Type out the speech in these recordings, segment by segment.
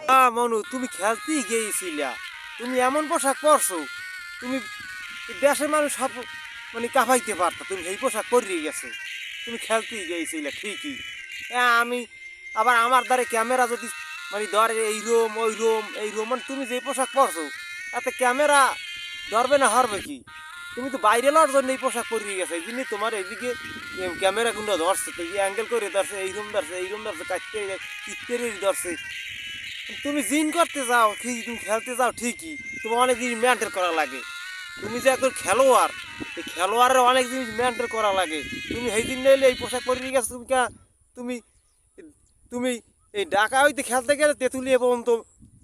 মনু তুমি খেলতেই গিয়েছিলা, তুমি এমন পোশাক পরছো, তুমি দেশের মানুষ সব মানে কাঁপাইতে পারতা, তুমি এই পোশাক পরিয়ে গেছো। তুমি খেলতেই গিয়েছিলা ঠিকই। আমি আবার আমার দ্বারে ক্যামেরা যদি মানে ধরে এই রোম ওই রোম এই রোম, মানে তুমি যে পোশাক পরছো এতে ক্যামেরা ধরবে না হরবে কি? তুমি তো বাইরে লওয়ার জন্য এই পোশাক পরিয়ে গেছে, এই জন্যই তোমার এইদিকে ক্যামেরা গুলো ধরছে, তো এই অ্যাঙ্গেল করে ধরছে, এই রুম ধরছে, এই রুম ধরছে, কাটতে ইত্যাদি ধরছে। তুমি জিন করতে যাও ঠিকই, তুমি খেলতে যাও ঠিকই, তোমার অনেক জিনিস মেনটেন করা লাগে। তুমি যে একজন খেলোয়াড়, এই খেলোয়াড়ের অনেক জিনিস মেনটেন করা লাগে। তুমি সেই দিন নিলে এই পোশাক পরিয়ে গেছো, তুমি তুমি তুমি এই ঢাকা হইতে খেলতে গেলে তেঁতুলিয়া পর্যন্ত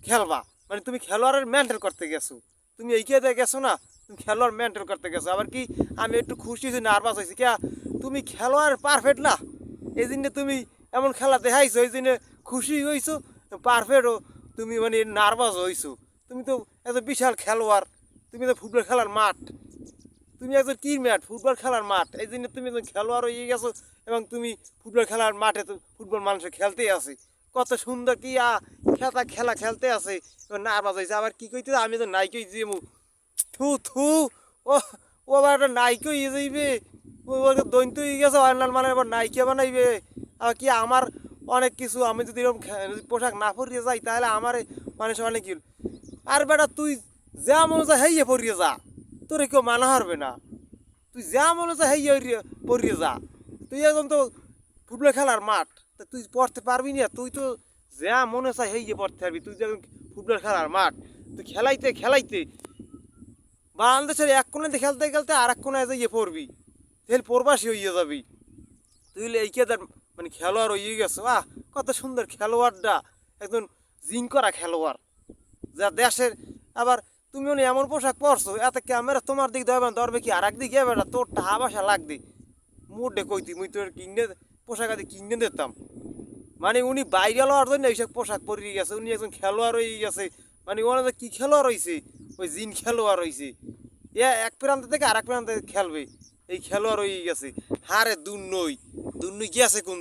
খেলবা, মানে তুমি খেলোয়াড়ের মেনটেন করতে গেছো। তুমি এইখানে গেছো না, তুমি খেলোয়াড় মেনটেন করতে গেছো। আবার কি আমি একটু খুশি হয়েছি, নার্ভাস হয়েছি কে তুমি খেলোয়াড় পারফেক্ট না, এই জন্য তুমি এমন খেলা দেখাইছো, এই জন্য খুশি হয়েছো পারফেক্টও, তুমি মানে নার্ভাস হয়েছো। তুমি তো একজন বিশাল খেলোয়াড়, তুমি তো ফুটবল খেলার মাঠ, তুমি একজন কি মাঠ, ফুটবল খেলার মাঠ, এই জন্য তুমি একজন খেলোয়াড় হয়ে গেছো। এবং তুমি ফুটবল খেলার মাঠে তো ফুটবল মানুষের খেলতেই আছে, কত সুন্দর কি খেলা খেলতে আছে। এবার নার্ভাস হয়েছে, আবার কি কইতে আমি তো নাইকই যাবো, থু থু, ও ও আবার একটা নাইকে ইয়ে যাইবে, দৈন্ত হয়ে গেছে অনলাইন, মানে আবার নাইকে বানাইবে। আর কি আমার অনেক কিছু, আমি যদি এরকম পোশাক না পরিয়ে যাই তাহলে আমার মানুষ অনেক কি। আর বেটা তুই যা মনে যা হেয়ে পরিয়ে যা, তোরে কেউ মানা হারবে না। তুই যা মনে যা হেয়ে পরিয়ে যা, তুই একদম তো ফুটবল খেলার মাঠ, তা তুই পড়তে পারবি না? তুই তো যা মনে চাই হেয়ে পড়তে পারবি, তুই যখন ফুটবল খেলার মাঠ, তুই খেলাইতে খেলাইতে বাংলাদেশের এক কোণাতে খেলতে খেলতে আর এক কোনায় যাইয়ে পড়বি, তাহলে প্রবাসী হইয়ে যাবি। তুই এই কে মানে খেলোয়াড় হয়ে গেছো, কত সুন্দর খেলোয়াড়টা, একজন জিন করা খেলোয়াড় যা দেশের। আবার তুমি মানে এমন পোশাক পরছো, এত ক্যামেরা তোমার দিক ধরবে কি আর একদিকে বেটা, তোর টাহা বাসা লাগবে মোটে কইতি মুই তোর কিনে পোশাক আদি কিনে দিতাম। মানে উনি বাইরে লওয়ার জন্য এইসব পোশাক পরিয়ে গেছে, উনি একজন খেলোয়াড় হয়ে গেছে। মানে ওনাদের কি খেলোয়াড় হয়েছে, ওই জিন খেলোয়াড় হয়েছে, এক প্রান্ত থেকে আর এক প্রান্তে খেলবে, এই খেলোয়াড় হয়ে গেছে। হারে দুর্নই দুর্নই গেছে কোন